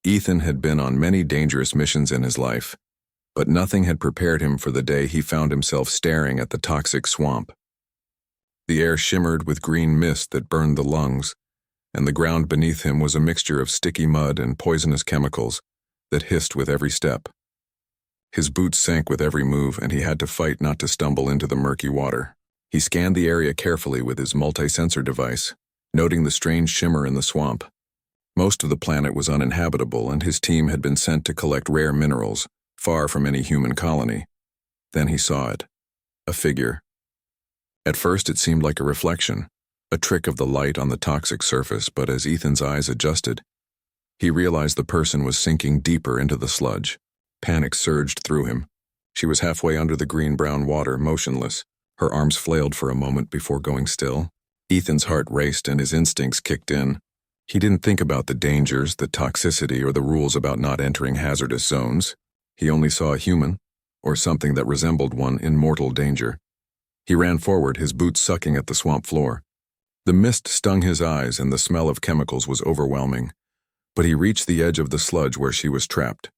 Ethan had been on many dangerous missions in his life, but nothing had prepared him for the day he found himself staring at the toxic swamp. The air shimmered with green mist that burned the lungs, and the ground beneath him was a mixture of sticky mud and poisonous chemicals that hissed with every step. His boots sank with every move, and he had to fight not to stumble into the murky water. He scanned the area carefully with his multi-sensor device, noting the strange shimmer in the swamp. Most of the planet was uninhabitable, and his team had been sent to collect rare minerals, far from any human colony. Then he saw it. A figure. At first it seemed like a reflection, a trick of the light on the toxic surface, but as Ethan's eyes adjusted, he realized the person was sinking deeper into the sludge. Panic surged through him. She was halfway under the green-brown water, motionless. Her arms flailed for a moment before going still. Ethan's heart raced and his instincts kicked in. He didn't think about the dangers, the toxicity, or the rules about not entering hazardous zones. He only saw a human, or something that resembled one, in mortal danger. He ran forward, his boots sucking at the swamp floor. The mist stung his eyes and the smell of chemicals was overwhelming, but he reached the edge of the sludge where she was trapped.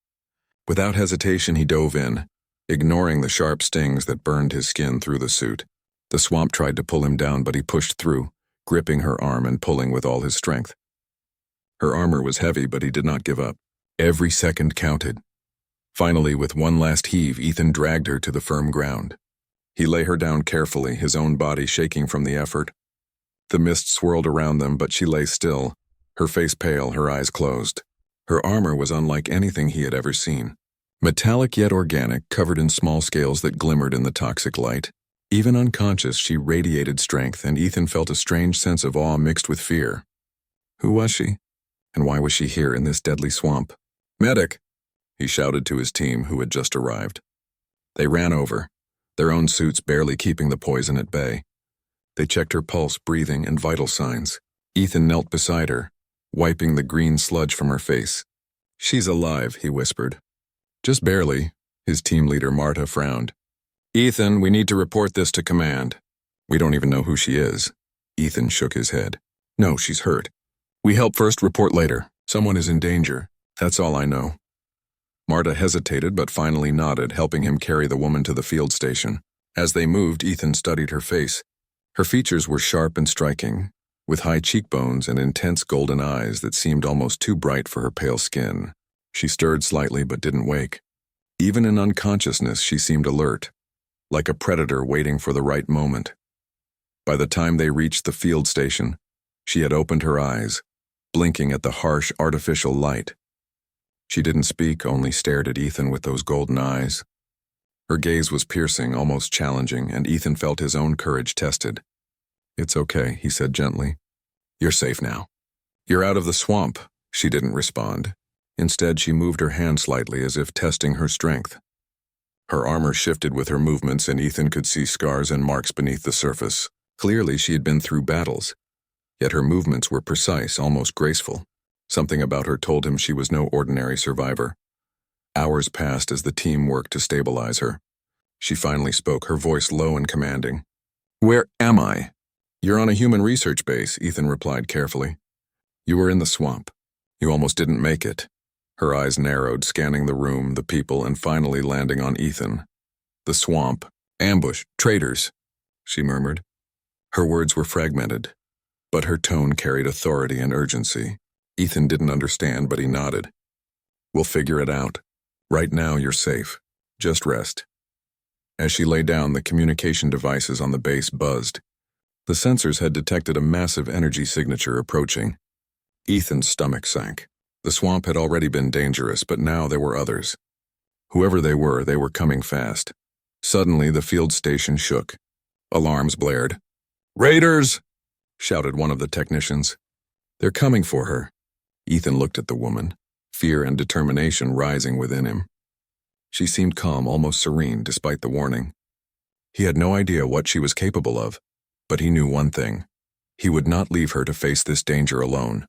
Without hesitation, he dove in, ignoring the sharp stings that burned his skin through the suit. The swamp tried to pull him down, but he pushed through, gripping her arm and pulling with all his strength. Her armor was heavy, but he did not give up. Every second counted. Finally, with one last heave, Ethan dragged her to the firm ground. He lay her down carefully, his own body shaking from the effort. The mist swirled around them, but she lay still, her face pale, her eyes closed. Her armor was unlike anything he had ever seen. Metallic yet organic, covered in small scales that glimmered in the toxic light. Even unconscious, she radiated strength, and Ethan felt a strange sense of awe mixed with fear. Who was she? And why was she here in this deadly swamp? "Medic!" he shouted to his team, who had just arrived. They ran over, their own suits barely keeping the poison at bay. They checked her pulse, breathing, and vital signs. Ethan knelt beside her, wiping the green sludge from her face. "She's alive," he whispered. "Just barely," his team leader Marta frowned. "Ethan, we need to report this to command." "We don't even know who she is." Ethan shook his head. "No, she's hurt. We help first, report later. Someone is in danger. That's all I know." Marta hesitated but finally nodded, helping him carry the woman to the field station. As they moved, Ethan studied her face. Her features were sharp and striking, with high cheekbones and intense golden eyes that seemed almost too bright for her pale skin. She stirred slightly but didn't wake. Even in unconsciousness, she seemed alert, like a predator waiting for the right moment. By the time they reached the field station, she had opened her eyes, blinking at the harsh, artificial light. She didn't speak, only stared at Ethan with those golden eyes. Her gaze was piercing, almost challenging, and Ethan felt his own courage tested. "It's okay," he said gently. "You're safe now." "You're out of the swamp." She didn't respond. Instead, she moved her hand slightly as if testing her strength. Her armor shifted with her movements, and Ethan could see scars and marks beneath the surface. Clearly, she had been through battles. Yet her movements were precise, almost graceful. Something about her told him she was no ordinary survivor. Hours passed as the team worked to stabilize her. She finally spoke, her voice low and commanding. "Where am I?" "You're on a human research base," Ethan replied carefully. "You were in the swamp. You almost didn't make it." Her eyes narrowed, scanning the room, the people, and finally landing on Ethan. "The swamp. Ambush. Traitors," she murmured. Her words were fragmented, but her tone carried authority and urgency. Ethan didn't understand, but he nodded. "We'll figure it out. Right now, you're safe. Just rest." As she lay down, the communication devices on the base buzzed. The sensors had detected a massive energy signature approaching. Ethan's stomach sank. The swamp had already been dangerous, but now there were others. Whoever they were coming fast. Suddenly, the field station shook. Alarms blared. "Raiders!" shouted one of the technicians. "They're coming for her." Ethan looked at the woman, fear and determination rising within him. She seemed calm, almost serene, despite the warning. He had no idea what she was capable of, but he knew one thing. He would not leave her to face this danger alone.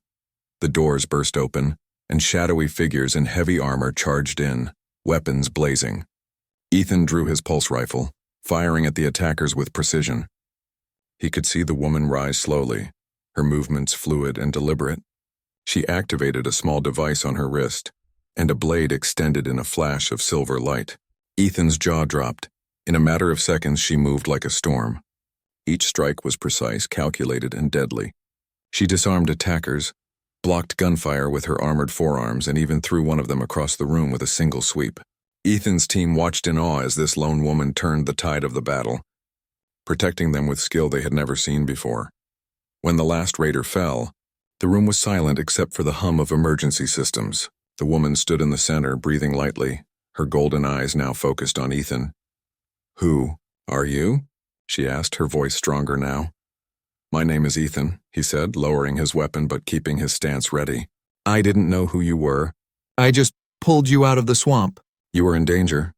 The doors burst open, and shadowy figures in heavy armor charged in, weapons blazing. Ethan drew his pulse rifle, firing at the attackers with precision. He could see the woman rise slowly, her movements fluid and deliberate. She activated a small device on her wrist, and a blade extended in a flash of silver light. Ethan's jaw dropped. In a matter of seconds, she moved like a storm. Each strike was precise, calculated, and deadly. She disarmed attackers, blocked gunfire with her armored forearms, and even threw one of them across the room with a single sweep. Ethan's team watched in awe as this lone woman turned the tide of the battle, protecting them with skill they had never seen before. When the last raider fell, the room was silent except for the hum of emergency systems. The woman stood in the center, breathing lightly, her golden eyes now focused on Ethan. "Who are you?" she asked, her voice stronger now. "My name is Ethan," he said, lowering his weapon but keeping his stance ready. "I didn't know who you were. I just pulled you out of the swamp." "You were in danger."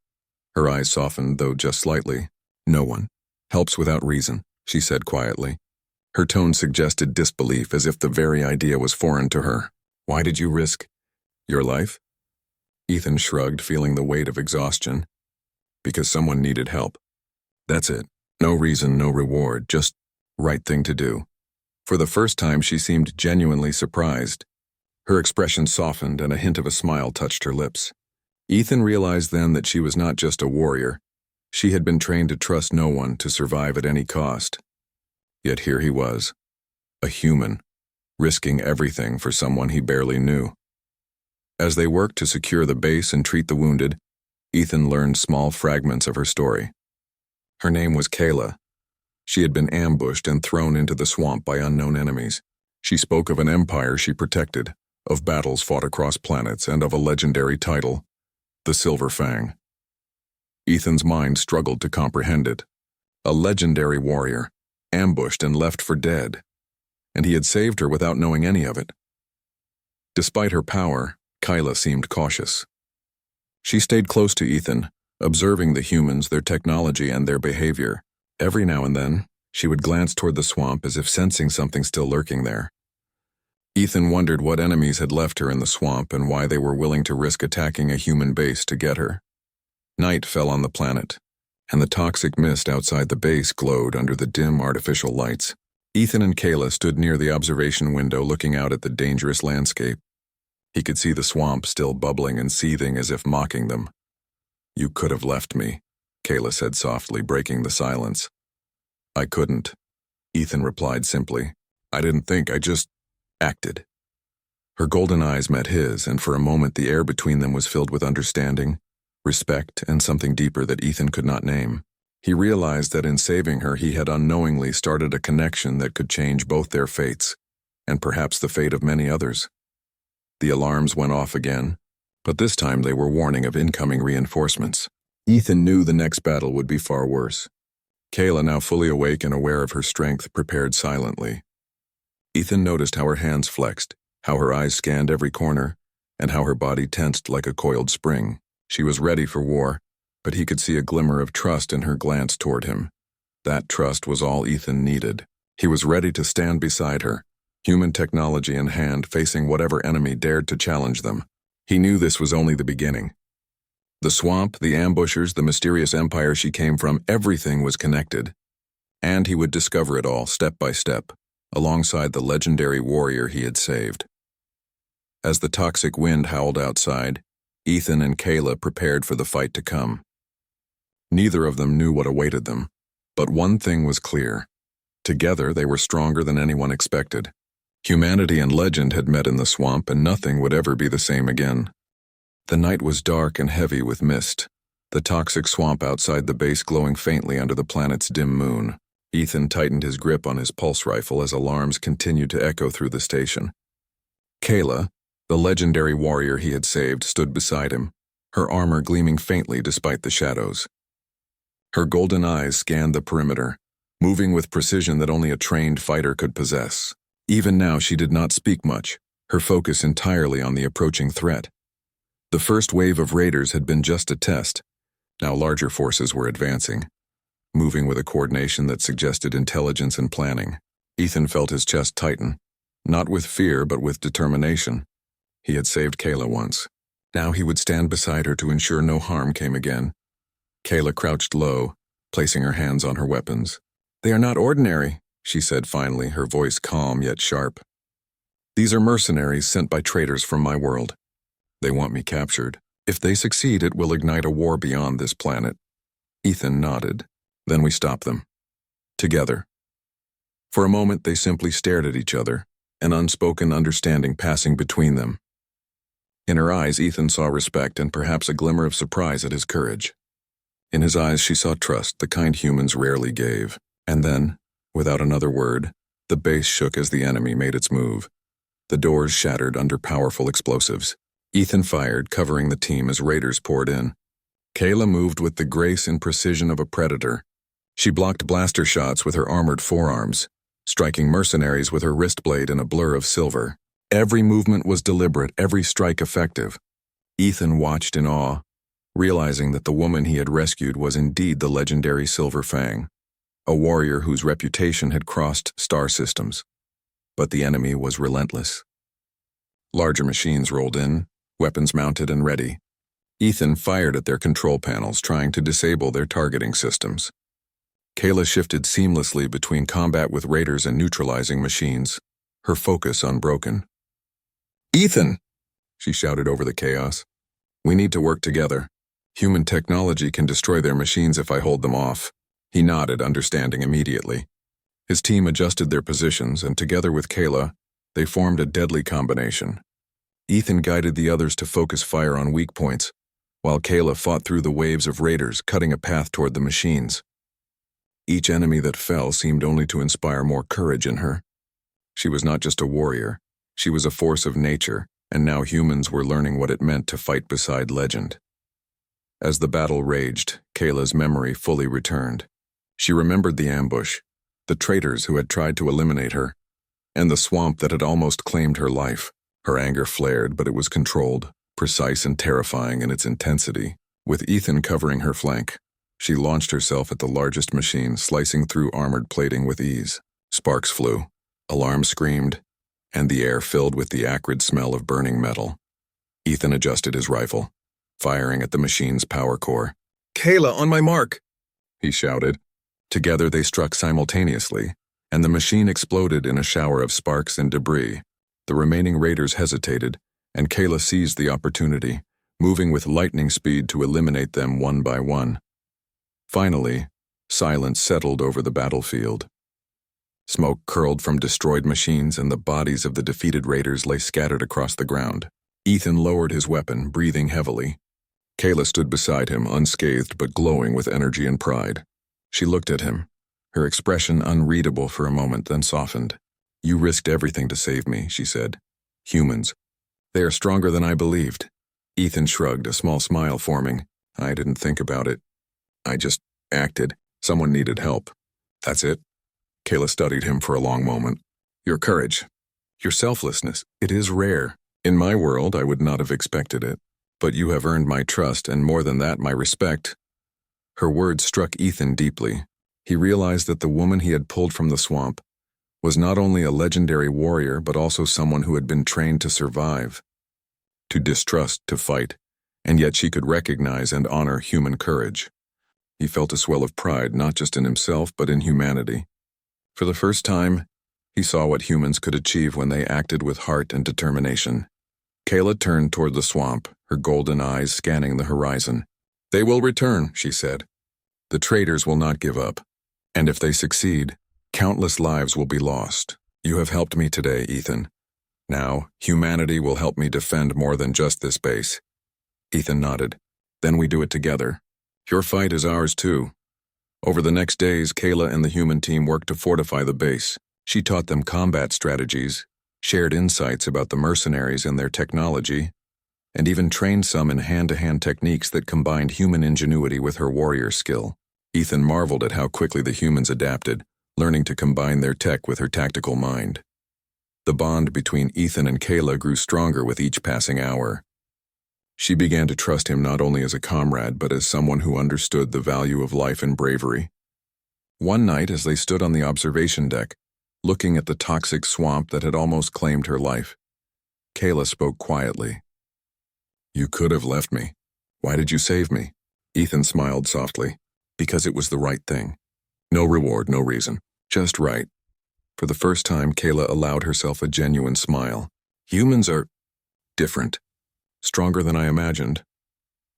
Her eyes softened, though just slightly. "No one helps without reason," she said quietly. Her tone suggested disbelief, as if the very idea was foreign to her. "Why did you risk your life?" Ethan shrugged, feeling the weight of exhaustion. "Because someone needed help. That's it. No reason, no reward, just right thing to do." For the first time, she seemed genuinely surprised. Her expression softened and a hint of a smile touched her lips. Ethan realized then that she was not just a warrior. She had been trained to trust no one, to survive at any cost. Yet here he was, a human, risking everything for someone he barely knew. As they worked to secure the base and treat the wounded, Ethan learned small fragments of her story. Her name was Kayla. She had been ambushed and thrown into the swamp by unknown enemies. She spoke of an empire she protected, of battles fought across planets, and of a legendary title, the Silver Fang. Ethan's mind struggled to comprehend it. A legendary warrior, ambushed and left for dead, and he had saved her without knowing any of it. Despite her power, Kayla seemed cautious. She stayed close to Ethan, observing the humans, their technology, and their behavior. Every now and then, she would glance toward the swamp as if sensing something still lurking there. Ethan wondered what enemies had left her in the swamp and why they were willing to risk attacking a human base to get her. Night fell on the planet, and the toxic mist outside the base glowed under the dim artificial lights. Ethan and Kayla stood near the observation window looking out at the dangerous landscape. He could see the swamp still bubbling and seething as if mocking them. "You could have left me," Kayla said softly, breaking the silence. "I couldn't," Ethan replied simply. "I didn't think, I just acted." Her golden eyes met his, and for a moment the air between them was filled with understanding, respect, and something deeper that Ethan could not name. He realized that in saving her he had unknowingly started a connection that could change both their fates, and perhaps the fate of many others. The alarms went off again, but this time they were warning of incoming reinforcements. Ethan knew the next battle would be far worse. Kayla, now fully awake and aware of her strength, prepared silently. Ethan noticed how her hands flexed, how her eyes scanned every corner, and how her body tensed like a coiled spring. She was ready for war, but he could see a glimmer of trust in her glance toward him. That trust was all Ethan needed. He was ready to stand beside her, human technology in hand, facing whatever enemy dared to challenge them. He knew this was only the beginning. The swamp, the ambushers, the mysterious empire she came from, everything was connected. And he would discover it all, step by step, alongside the legendary warrior he had saved. As the toxic wind howled outside, Ethan and Kayla prepared for the fight to come. Neither of them knew what awaited them, but one thing was clear. Together they were stronger than anyone expected. Humanity and legend had met in the swamp, and nothing would ever be the same again. The night was dark and heavy with mist, the toxic swamp outside the base glowing faintly under the planet's dim moon. Ethan tightened his grip on his pulse rifle as alarms continued to echo through the station. Kayla, the legendary warrior he had saved, stood beside him, her armor gleaming faintly despite the shadows. Her golden eyes scanned the perimeter, moving with precision that only a trained fighter could possess. Even now she did not speak much, her focus entirely on the approaching threat. The first wave of raiders had been just a test. Now larger forces were advancing, moving with a coordination that suggested intelligence and planning. Ethan felt his chest tighten, not with fear but with determination. He had saved Kayla once. Now he would stand beside her to ensure no harm came again. Kayla crouched low, placing her hands on her weapons. "They are not ordinary," she said finally, her voice calm yet sharp. These are mercenaries sent by traitors from my world. They want me captured. If they succeed, it will ignite a war beyond this planet." Ethan nodded. "Then we stop them. Together." For a moment, they simply stared at each other, an unspoken understanding passing between them. In her eyes, Ethan saw respect and perhaps a glimmer of surprise at his courage. In his eyes, she saw trust, the kind humans rarely gave. And then, without another word, the base shook as the enemy made its move. The doors shattered under powerful explosives. Ethan fired, covering the team as raiders poured in. Kayla moved with the grace and precision of a predator. She blocked blaster shots with her armored forearms, striking mercenaries with her wrist blade in a blur of silver. Every movement was deliberate, every strike effective. Ethan watched in awe, realizing that the woman he had rescued was indeed the legendary Silver Fang, a warrior whose reputation had crossed star systems. But the enemy was relentless. Larger machines rolled in, weapons mounted and ready. Ethan fired at their control panels, trying to disable their targeting systems. Kayla shifted seamlessly between combat with raiders and neutralizing machines, her focus unbroken. "Ethan!" she shouted over the chaos. "We need to work together. Human technology can destroy their machines if I hold them off." He nodded, understanding immediately. His team adjusted their positions, and together with Kayla, they formed a deadly combination. Ethan guided the others to focus fire on weak points, while Kayla fought through the waves of raiders, cutting a path toward the machines. Each enemy that fell seemed only to inspire more courage in her. She was not just a warrior, she was a force of nature, and now humans were learning what it meant to fight beside legend. As the battle raged, Kayla's memory fully returned. She remembered the ambush, the traitors who had tried to eliminate her, and the swamp that had almost claimed her life. Her anger flared, but it was controlled, precise and terrifying in its intensity. With Ethan covering her flank, she launched herself at the largest machine, slicing through armored plating with ease. Sparks flew, alarms screamed, and the air filled with the acrid smell of burning metal. Ethan adjusted his rifle, firing at the machine's power core. "Kayla, on my mark!" he shouted. Together they struck simultaneously, and the machine exploded in a shower of sparks and debris. The remaining raiders hesitated, and Kayla seized the opportunity, moving with lightning speed to eliminate them one by one. Finally, silence settled over the battlefield. Smoke curled from destroyed machines, and the bodies of the defeated raiders lay scattered across the ground. Ethan lowered his weapon, breathing heavily. Kayla stood beside him, unscathed but glowing with energy and pride. She looked at him, her expression unreadable for a moment, then softened. "You risked everything to save me," she said. "Humans. They are stronger than I believed." Ethan shrugged, a small smile forming. "I didn't think about it. I just acted. Someone needed help. That's it." Kayla studied him for a long moment. "Your courage, your selflessness, it is rare. In my world, I would not have expected it. But you have earned my trust, and more than that, my respect." Her words struck Ethan deeply. He realized that the woman he had pulled from the swamp was not only a legendary warrior, but also someone who had been trained to survive, to distrust, to fight, and yet she could recognize and honor human courage. He felt a swell of pride, not just in himself, but in humanity. For the first time, he saw what humans could achieve when they acted with heart and determination. Kayla turned toward the swamp, her golden eyes scanning the horizon. "They will return," she said. "The traitors will not give up. And if they succeed, countless lives will be lost. You have helped me today, Ethan. Now, humanity will help me defend more than just this base." Ethan nodded. "Then we do it together. Your fight is ours too." Over the next days, Kayla and the human team worked to fortify the base. She taught them combat strategies, shared insights about the mercenaries and their technology, and even trained some in hand-to-hand techniques that combined human ingenuity with her warrior skill. Ethan marveled at how quickly the humans adapted, learning to combine their tech with her tactical mind. The bond between Ethan and Kayla grew stronger with each passing hour. She began to trust him not only as a comrade, but as someone who understood the value of life and bravery. One night, as they stood on the observation deck, looking at the toxic swamp that had almost claimed her life, Kayla spoke quietly. "You could have left me. Why did you save me?" Ethan smiled softly. "Because it was the right thing. No reward, no reason. Just right." For the first time, Kayla allowed herself a genuine smile. Humans are different, stronger than I imagined.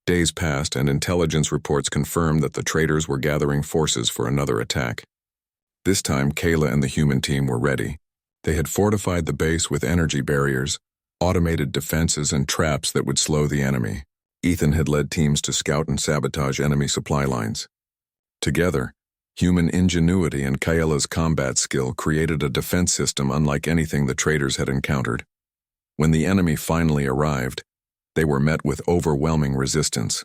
Days passed, and intelligence reports confirmed that the traitors were gathering forces for another attack. This time, Kayla and the human team were ready. They had fortified the base with energy barriers, automated defenses, and traps that would slow the enemy. Ethan had led teams to scout and sabotage enemy supply lines. Together, human ingenuity and Kayla's combat skill created a defense system unlike anything the traitors had encountered. When the enemy finally arrived, they were met with overwhelming resistance.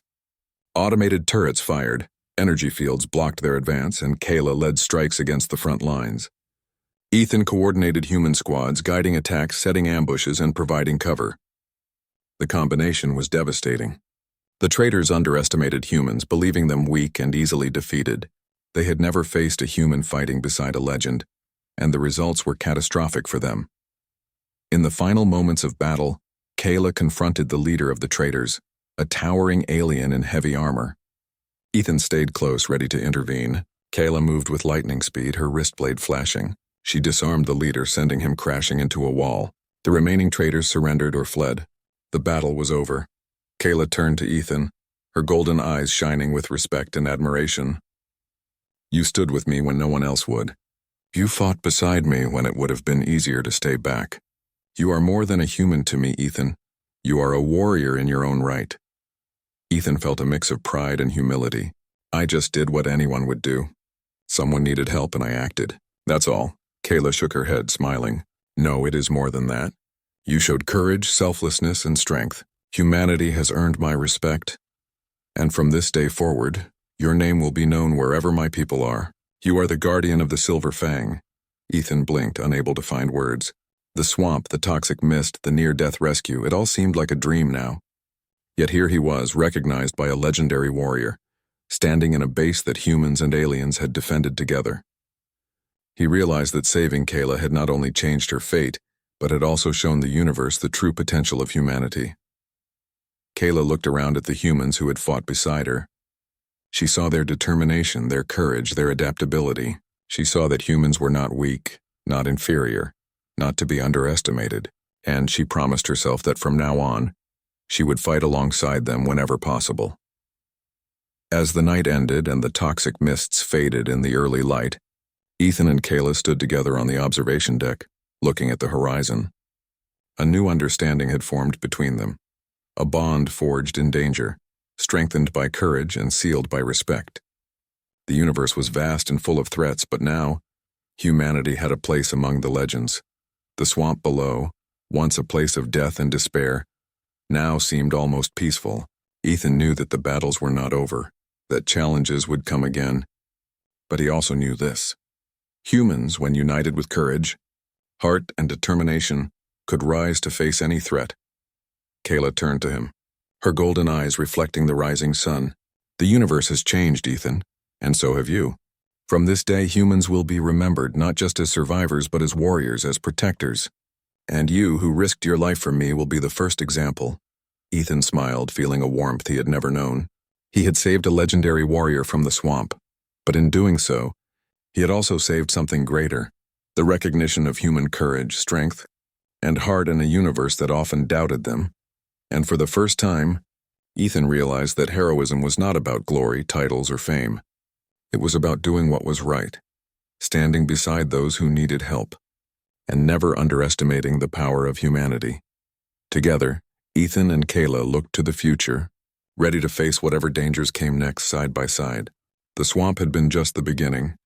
Automated turrets fired, energy fields blocked their advance, and Kayla led strikes against the front lines. Ethan coordinated human squads, guiding attacks, setting ambushes, and providing cover. The combination was devastating. The traitors underestimated humans, believing them weak and easily defeated. They had never faced a human fighting beside a legend, and the results were catastrophic for them. In the final moments of battle, Kayla confronted the leader of the traitors, a towering alien in heavy armor. Ethan stayed close, ready to intervene. Kayla moved with lightning speed, her wrist blade flashing. She disarmed the leader, sending him crashing into a wall. The remaining traitors surrendered or fled. The battle was over. Kayla turned to Ethan, her golden eyes shining with respect and admiration. You stood with me when no one else would. You fought beside me when it would have been easier to stay back. You are more than a human to me, Ethan. You are a warrior in your own right. Ethan felt a mix of pride and humility. I just did what anyone would do. Someone needed help and I acted. That's all. Kayla shook her head, smiling. No, it is more than that. You showed courage, selflessness, and strength. Humanity has earned my respect. And from this day forward, your name will be known wherever my people are. You are the guardian of the Silver Fang. Ethan blinked, unable to find words. The swamp, the toxic mist, the near-death rescue, it all seemed like a dream now. Yet here he was, recognized by a legendary warrior, standing in a base that humans and aliens had defended together. He realized that saving Kayla had not only changed her fate, but had also shown the universe the true potential of humanity. Kayla looked around at the humans who had fought beside her. She saw their determination, their courage, their adaptability. She saw that humans were not weak, not inferior, not to be underestimated, and she promised herself that from now on, she would fight alongside them whenever possible. As the night ended and the toxic mists faded in the early light, Ethan and Kayla stood together on the observation deck, looking at the horizon. A new understanding had formed between them, a bond forged in danger, strengthened by courage and sealed by respect. The universe was vast and full of threats, but now, humanity had a place among the legends. The swamp below, once a place of death and despair, now seemed almost peaceful. Ethan knew that the battles were not over, that challenges would come again. But he also knew this. Humans, when united with courage, heart, and determination, could rise to face any threat. Kayla turned to him, her golden eyes reflecting the rising sun. The universe has changed, Ethan, and so have you. From this day, humans will be remembered not just as survivors but as warriors, as protectors. And you, who risked your life for me, will be the first example. Ethan smiled, feeling a warmth he had never known. He had saved a legendary warrior from the swamp, but in doing so, he had also saved something greater, the recognition of human courage, strength, and heart in a universe that often doubted them. And for the first time, Ethan realized that heroism was not about glory, titles, or fame. It was about doing what was right, standing beside those who needed help, and never underestimating the power of humanity. Together, Ethan and Kayla looked to the future, ready to face whatever dangers came next side by side. The swamp had been just the beginning.